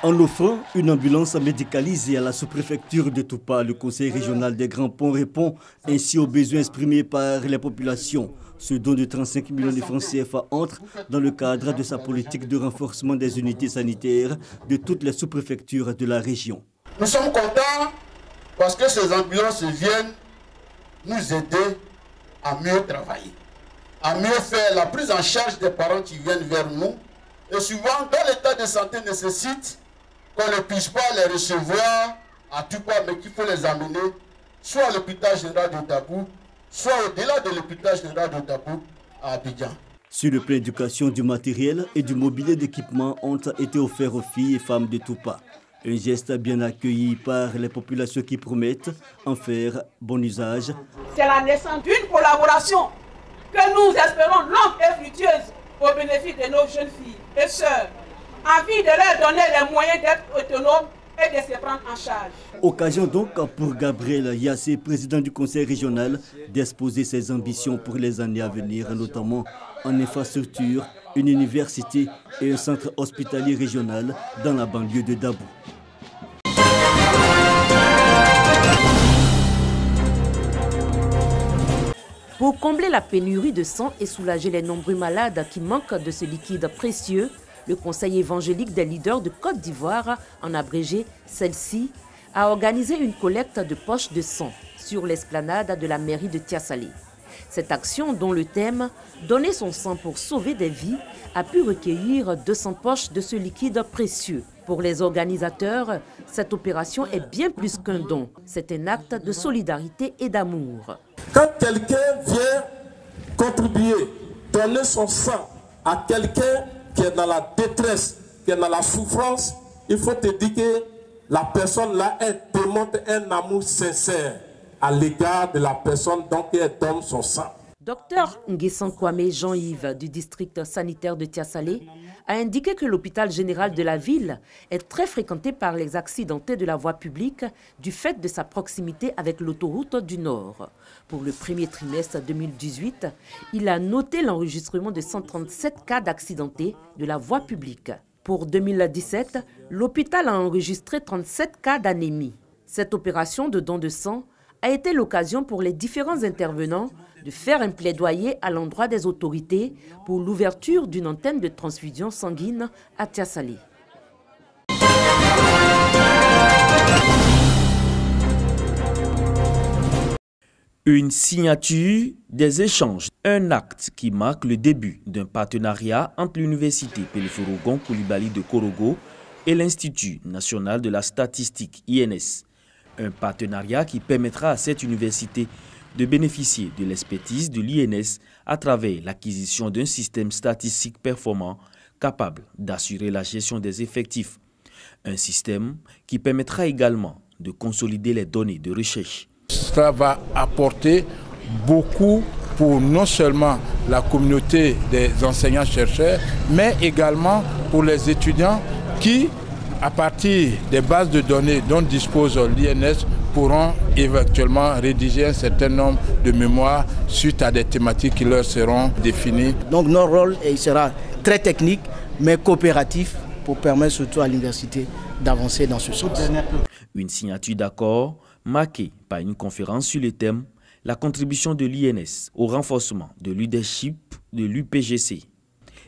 En offrant une ambulance médicalisée à la sous-préfecture de Toupa, le conseil régional des Grands Ponts répond ainsi aux besoins exprimés par les populations. Ce don de 35 millions de francs CFA entre dans le cadre de sa politique de renforcement des unités sanitaires de toutes les sous-préfectures de la région. Nous sommes contents parce que ces ambulances viennent nous aider à mieux travailler, à mieux faire la prise en charge des parents qui viennent vers nous. Et souvent, quand l'état de santé nécessite qu'on ne puisse pas les recevoir à Toupa, mais qu'il faut les amener soit à l'hôpital général de Dabou, soit au-delà de l'hôpital général de Dabou à Abidjan. Sur le plan éducation, du matériel et du mobilier d'équipement ont été offerts aux filles et femmes de Toupa. Un geste bien accueilli par les populations qui promettent en faire bon usage. C'est la naissance d'une collaboration que nous espérons longue et fructueuse au bénéfice de nos jeunes filles et sœurs, envie de leur donner les moyens d'être autonomes et de se prendre en charge. Occasion donc pour Gabriel Yassé, président du conseil régional, d'exposer ses ambitions pour les années à venir, notamment en infrastructure, une université et un centre hospitalier régional dans la banlieue de Dabou. Pour combler la pénurie de sang et soulager les nombreux malades qui manquent de ce liquide précieux, le Conseil évangélique des leaders de Côte d'Ivoire, en abrégé celle-ci, a organisé une collecte de poches de sang sur l'esplanade de la mairie de Tiassalé. Cette action, dont le thème « Donner son sang pour sauver des vies », a pu recueillir 200 poches de ce liquide précieux. Pour les organisateurs, cette opération est bien plus qu'un don. C'est un acte de solidarité et d'amour. Quand quelqu'un vient contribuer, donner son sang à quelqu'un qui est dans la détresse, qui est dans la souffrance, il faut te dire que la personne-là, elle démontre un amour sincère à l'égard de la personne dont elle donne son sang. Docteur Nguessan Kwame Jean-Yves du district sanitaire de Tiassalé a indiqué que l'hôpital général de la ville est très fréquenté par les accidentés de la voie publique du fait de sa proximité avec l'autoroute du Nord. Pour le premier trimestre 2018, il a noté l'enregistrement de 137 cas d'accidentés de la voie publique. Pour 2017, l'hôpital a enregistré 37 cas d'anémie. Cette opération de don de sang a été l'occasion pour les différents intervenants de faire un plaidoyer à l'endroit des autorités pour l'ouverture d'une antenne de transfusion sanguine à Tiassalé. Une signature des échanges, un acte qui marque le début d'un partenariat entre l'université Peliforogon Koulibaly de Korogo et l'Institut national de la statistique INS. Un partenariat qui permettra à cette université de bénéficier de l'expertise de l'INS à travers l'acquisition d'un système statistique performant capable d'assurer la gestion des effectifs. Un système qui permettra également de consolider les données de recherche. Cela va apporter beaucoup pour non seulement la communauté des enseignants-chercheurs, mais également pour les étudiants qui, à partir des bases de données dont dispose l'INS, pourront éventuellement rédiger un certain nombre de mémoires suite à des thématiques qui leur seront définies. Donc notre rôle sera très technique, mais coopératif pour permettre surtout à l'université d'avancer dans ce sens. Une signature d'accord marquée par une conférence sur le thème « La contribution de l'INS au renforcement de leadership de l'UPGC ».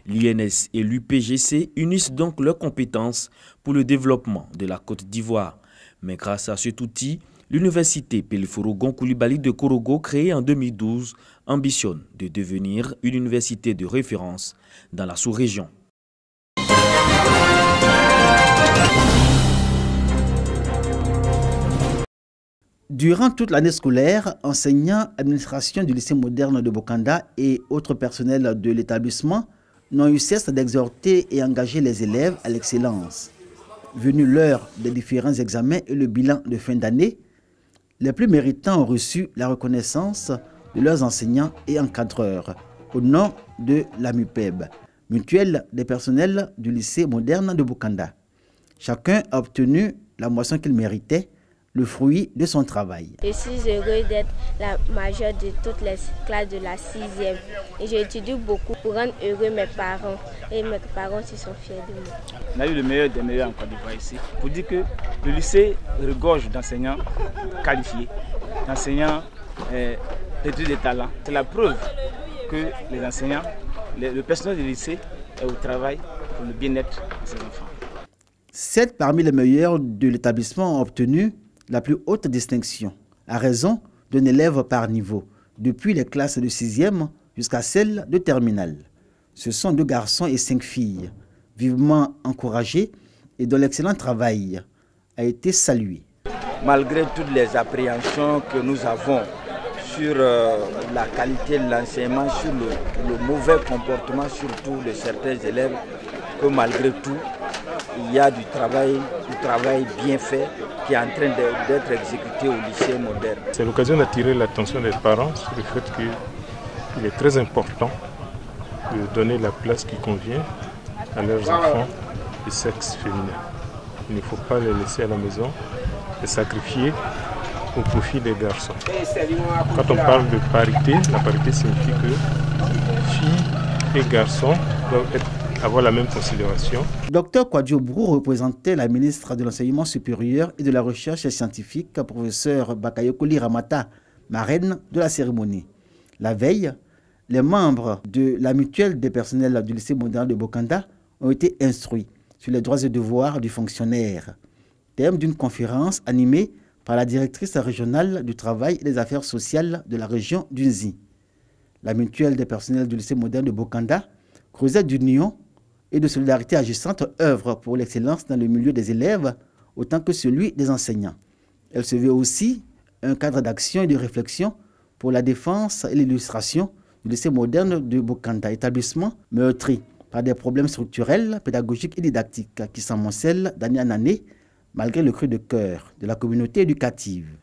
L'INS et l'UPGC unissent donc leurs compétences pour le développement de la Côte d'Ivoire. Mais grâce à cet outil, l'université Peliforogon Koulibaly de Korogo, créée en 2012, ambitionne de devenir une université de référence dans la sous-région. Durant toute l'année scolaire, enseignants, administration du lycée moderne de Bokanda et autres personnels de l'établissement n'ont eu cesse d'exhorter et engager les élèves à l'excellence. Venu l'heure des différents examens et le bilan de fin d'année, les plus méritants ont reçu la reconnaissance de leurs enseignants et encadreurs au nom de la MUPEB, mutuelle des personnels du lycée moderne de Bokanda. Chacun a obtenu la moisson qu'il méritait, le fruit de son travail. Je suis heureuse d'être la majeure de toutes les classes de la 6e. Et j'étudie beaucoup pour rendre heureux mes parents. Et mes parents aussi sont fiers de moi. On a eu le meilleur des meilleurs en Côte d'Ivoire ici. Pour dire que le lycée regorge d'enseignants qualifiés, d'enseignants pétris de talent. C'est la preuve que les enseignants, le personnel du lycée est au travail pour le bien-être de ses enfants. 7 parmi les meilleurs de l'établissement ont obtenu la plus haute distinction, à raison d'un élève par niveau, depuis les classes de 6e jusqu'à celles de terminale. Ce sont 2 garçons et 5 filles, vivement encouragés et dont l'excellent travail a été salué. Malgré toutes les appréhensions que nous avons sur la qualité de l'enseignement, sur le mauvais comportement surtout de certains élèves, que malgré tout, il y a du travail bien fait qui est en train d'être exécuté au lycée moderne. C'est l'occasion d'attirer l'attention des parents sur le fait qu'il est très important de donner la place qui convient à leurs enfants du sexe féminin. Il ne faut pas les laisser à la maison et sacrifier au profit des garçons. Quand on parle de parité, la parité signifie que filles et garçons doivent avoir la même considération. Dr Kwadjo Brou représentait la ministre de l'Enseignement supérieur et de la Recherche scientifique, professeur Bakayokoli Ramata, marraine de la cérémonie. La veille, les membres de la mutuelle des personnels du lycée moderne de Bokanda ont été instruits sur les droits et devoirs du fonctionnaire, thème d'une conférence animée par la directrice régionale du travail et des affaires sociales de la région d'Unzi. La mutuelle des personnels du lycée moderne de Bokanda, creuset d'union et de solidarité agissante, œuvre pour l'excellence dans le milieu des élèves autant que celui des enseignants. Elle se veut aussi un cadre d'action et de réflexion pour la défense et l'illustration du lycée moderne de Bokanda, établissement meurtri par des problèmes structurels, pédagogiques et didactiques qui s'amoncellent d'année en année malgré le cri de cœur de la communauté éducative. «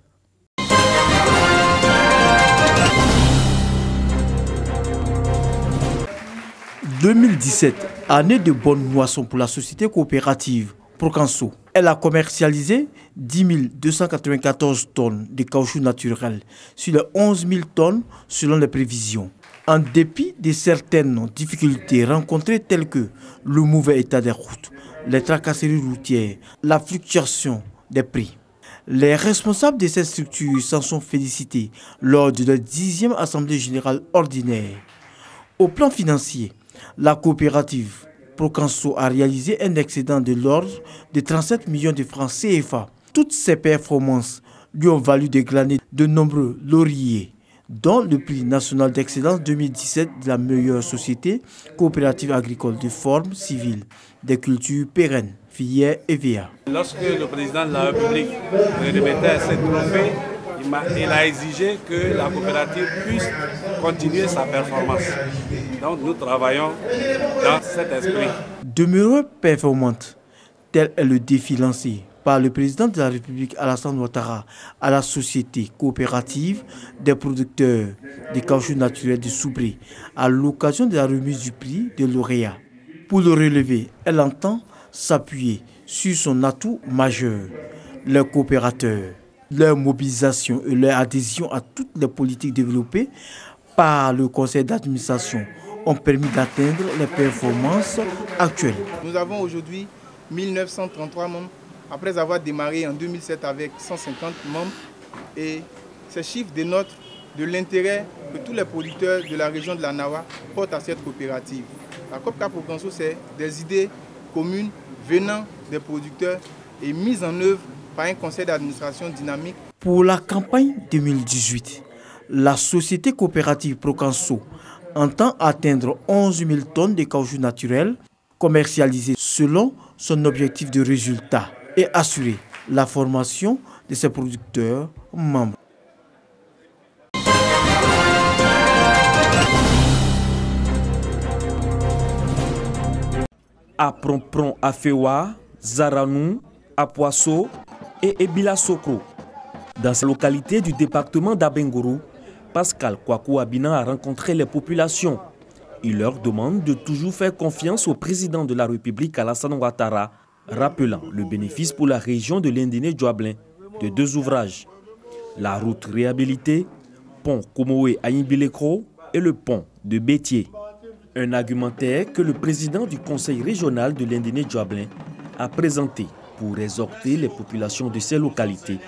2017, année de bonne moisson pour la société coopérative Procanso. Elle a commercialisé 10 294 tonnes de caoutchouc naturel sur les 11 000 tonnes selon les prévisions. En dépit de certaines difficultés rencontrées telles que le mauvais état des routes, les tracasseries routières, la fluctuation des prix. Les responsables de cette structure s'en sont félicités lors de la 10e Assemblée générale ordinaire. Au plan financier, la coopérative Procanso a réalisé un excédent de l'ordre de 37 millions de francs CFA. Toutes ces performances lui ont valu de glaner de nombreux lauriers, dont le prix national d'excellence 2017 de la meilleure société coopérative agricole de forme civile, des cultures pérennes, filières et VA. Lorsque le président de la République remettait ce trophée, il a exigé que la coopérative puisse continuer sa performance. Donc nous travaillons dans cet esprit. Demeurer performante, tel est le défi lancé par le président de la République Alassane Ouattara à la société coopérative des producteurs de caoutchouc naturel de Soubré à l'occasion de la remise du prix de lauréat. Pour le relever, elle entend s'appuyer sur son atout majeur, les coopérateurs. Leur mobilisation et leur adhésion à toutes les politiques développées par le conseil d'administration ont permis d'atteindre les performances actuelles. Nous avons aujourd'hui 1933 membres, après avoir démarré en 2007 avec 150 membres. Et ces chiffres dénotent de l'intérêt que tous les producteurs de la région de la Nawa portent à cette coopérative. La COPCA Procanso, c'est des idées communes venant des producteurs et mises en œuvre par un conseil d'administration dynamique. Pour la campagne 2018, la société coopérative Procanso entend atteindre 11 000 tonnes de caoutchouc naturel commercialisés selon son objectif de résultat et assurer la formation de ses producteurs membres. À Prompron, à Fewa, Zaranou, à Poisson et Ebila Sokro. Dans ces localités du département d'Abengourou, Pascal Kwaku Abinan a rencontré les populations. Il leur demande de toujours faire confiance au président de la République Alassane Ouattara, rappelant le bénéfice pour la région de l'Indéné-Djouablin. de 2 ouvrages. La route réhabilitée, pont Komoé à Imbilekro et le pont de Bétier. Un argumentaire que le président du conseil régional de l'Indéné-Dioablin a présenté pour exhorter les populations de ces localités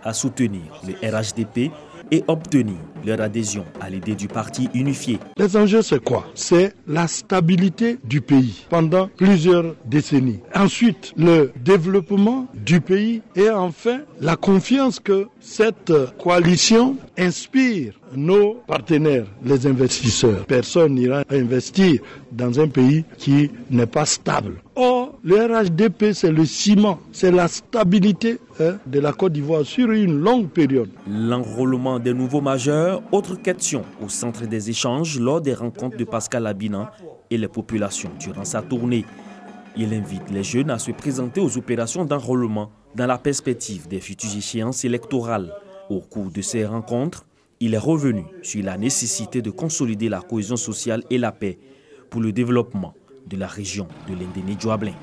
à soutenir le RHDP et obtenir leur adhésion à l'idée du parti unifié. Les enjeux, c'est quoi? C'est la stabilité du pays pendant plusieurs décennies. Ensuite, le développement du pays et enfin la confiance que cette coalition inspire nos partenaires, les investisseurs. Personne n'ira investir dans un pays qui n'est pas stable. Or, le RHDP, c'est le ciment, c'est la stabilité de la Côte d'Ivoire sur une longue période. L'enrôlement des nouveaux majeurs, autre question au centre des échanges lors des rencontres de Pascal Abinan et les populations durant sa tournée. Il invite les jeunes à se présenter aux opérations d'enrôlement dans la perspective des futures échéances électorales. Au cours de ces rencontres, il est revenu sur la nécessité de consolider la cohésion sociale et la paix pour le développement de la région de l'Indéné-Dioablin.